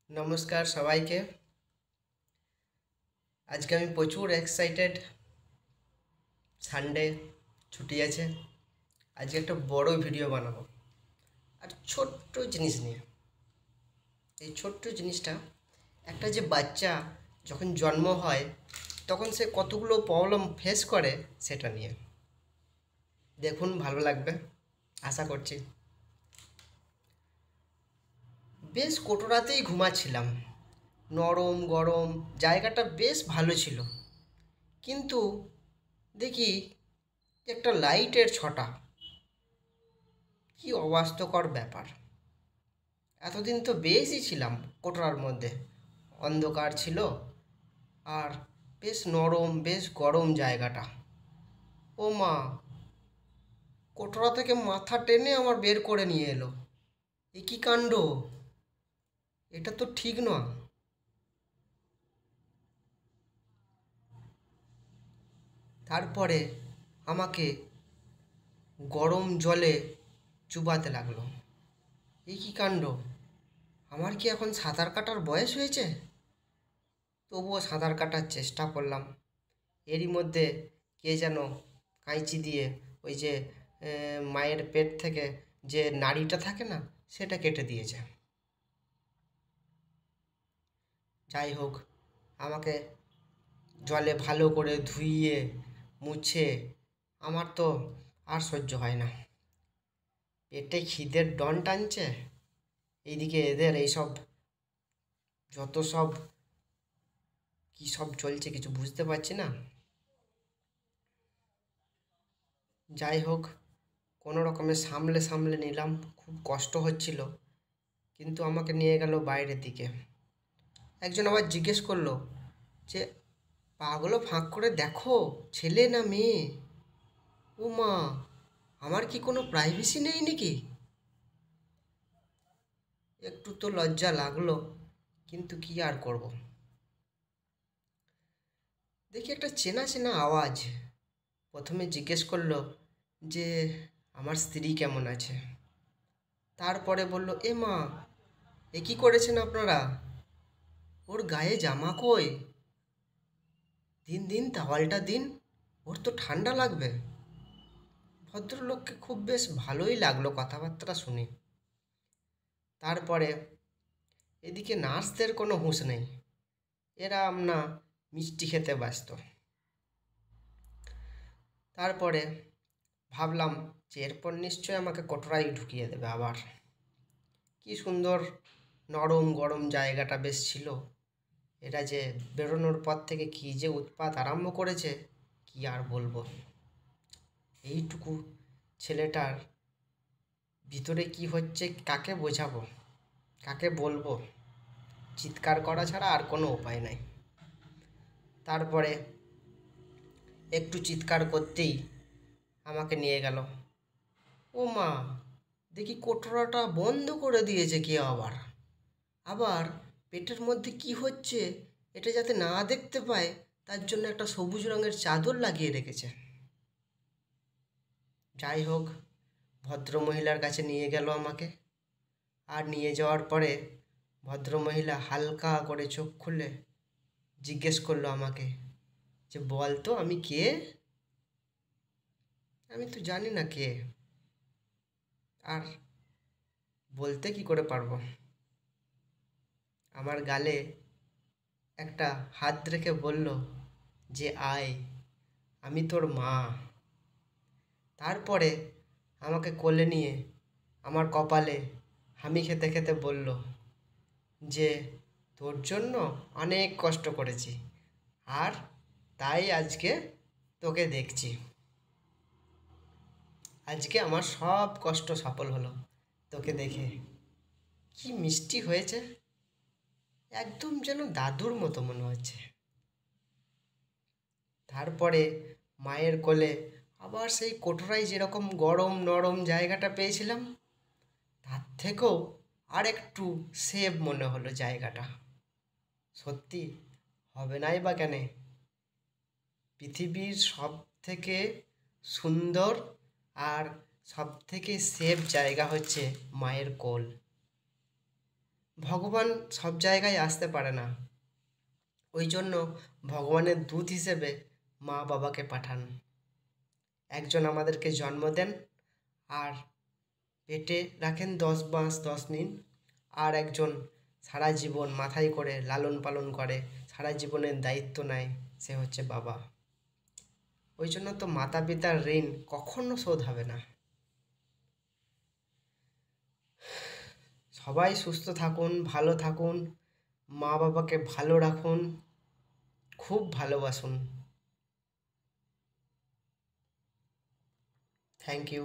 নমস্কার সবাইকে। আজকে আমি প্রচুর এক্সাইটেড। সানডে ছুটি আছে। আজকে একটা বড় ভিডিও বানাবো আর ছোট্ট জিনিস নিয়ে। এই ছোট্ট জিনিসটা, একটা যে বাচ্চা যখন জন্ম হয় তখন সে কতগুলো প্রবলেম ফেস করে সেটা নিয়ে। দেখুন, ভালো লাগবে আশা করছি। বেশ কোটোরাতেই ঘুমাচ্ছিলাম, নরম গরম জায়গাটা বেশ ভালো ছিল, কিন্তু দেখি একটা লাইটের ছটা। কি অবাস্তবকর ব্যাপার! এতদিন তো বেশই ছিলাম কোটরার মধ্যে, অন্ধকার ছিল আর বেশ নরম বেশ গরম জায়গাটা। ও মা, কোটরা থেকে মাথা টেনে আমার বের করে নিয়ে এলো। এ কী কাণ্ড! এটা তো ঠিক নয়। তারপরে আমাকে গরম জলে চুবাতে লাগলো। এ কী কাণ্ড! আমার কি এখন সাঁতার কাটার বয়স হয়েছে? তবুও সাঁতার কাটার চেষ্টা করলাম। এরই মধ্যে কে যেন কাঁচি দিয়ে ওই যে মায়ের পেট থেকে যে নাড়িটা থাকে না, সেটা কেটে দিয়েছে। যাই হোক, আমাকে জলে ভালো করে ধুইয়ে মুছে, আমার তো আর সহ্য হয় না। পেটে খিদের ডন টানছে, এইদিকে এদের এইসব যত সব কী সব চলছে কিছু বুঝতে পারছি না। যাই হোক, কোনো রকমে সামলে সামলে নিলাম। খুব কষ্ট হচ্ছিল, কিন্তু আমাকে নিয়ে গেল বাইরের দিকে। একজন আবার জিজ্ঞেস করলো যে, পাগুলো ফাঁক করে দেখো, ছেলে না মেয়ে? ও মা, আমার কি কোনো প্রাইভেসি নেই নাকি? একটু তো লজ্জা লাগলো, কিন্তু কি আর করব। দেখি একটা চেনা চেনা আওয়াজ। প্রথমে জিজ্ঞেস করলো যে আমার স্ত্রী কেমন আছে। তারপরে বলল, এ মা, এ কী করেছেন আপনারা? ওর গায়ে জামা কই? দিন দিন তাওয়ালটা দিন, ওর তো ঠান্ডা লাগবে। ভদ্রলোককে খুব বেশ ভালোই লাগলো কথাবার্তা শুনে। তারপরে এদিকে নার্সদের কোনো হুঁশ নেই, এরা না মিষ্টি খেতে ব্যস্ত। তারপরে ভাবলাম যে এরপর নিশ্চয় আমাকে কোটরাই ঢুকিয়ে দেবে আবার। কি সুন্দর নরম গরম জায়গাটা বেশ ছিল, এরা যে বেরোনোর পর থেকে কী যে উৎপাত আরম্ভ করেছে, কি আর বলবো। এইটুকু ছেলেটার ভিতরে কি হচ্ছে কাকে বোঝাবো, কাকে বলবো? চিৎকার করা ছাড়া আর কোনো উপায় নাই। তারপরে একটু চিৎকার করতেই আমাকে নিয়ে গেল। ও মা, দেখি কোটরাটা বন্ধ করে দিয়েছে কে আবার। আবার পেটের মধ্যে কি হচ্ছে এটা যাতে না দেখতে পায়, তার জন্য একটা সবুজ রঙের চাদর লাগিয়ে রেখেছে। যাই হোক, ভদ্রমহিলার কাছে নিয়ে গেল আমাকে। আর নিয়ে যাওয়ার পরে ভদ্রমহিলা হালকা করে চোখ খুলে জিজ্ঞেস করলো আমাকে যে, বল তো আমি কে? আমি তো জানি না কে, আর বলতে কি করে পারবো। আমার গালে একটা হাত রেখে বলল যে, আয়, আমি তোর মা। তারপরে আমাকে কোলে নিয়ে আমার কপালে হামি খেতে খেতে বলল যে, তোর জন্য অনেক কষ্ট করেছি, আর তাই আজকে তোকে দেখছি। আজকে আমার সব কষ্ট সফল হলো তোকে দেখে। কি মিষ্টি হয়েছে, একদম যেন দাদুর মতো মনে হচ্ছে। তারপরে মায়ের কোলে আবার সেই কোটরায় যেরকম গরম নরম জায়গাটা পেয়েছিলাম, তার থেকেও আর একটু সেভ মনে হলো জায়গাটা। সত্যি হবে নাই বা কেন, পৃথিবীর সব থেকে সুন্দর আর সব থেকে সেফ জায়গা হচ্ছে মায়ের কোল। ভগবান সব জায়গায় আসতে পারে না, ওই জন্য ভগবানের দূত হিসেবে মা বাবাকে পাঠান। একজন আমাদেরকে জন্ম দেন আর পেটে রাখেন 10 মাস 10 দিন, আর একজন সারা জীবন মাথায় করে লালন পালন করে, সারা জীবনের দায়িত্ব নেয়, সে হচ্ছে বাবা। ওই জন্য তো মাতা পিতার ঋণ কখনো শোধ হবে না। সবাই সুস্থ থাকুন, ভালো থাকুন, মা বাবাকে ভালো রাখুন, খুব ভালোবাসুন। Thank you.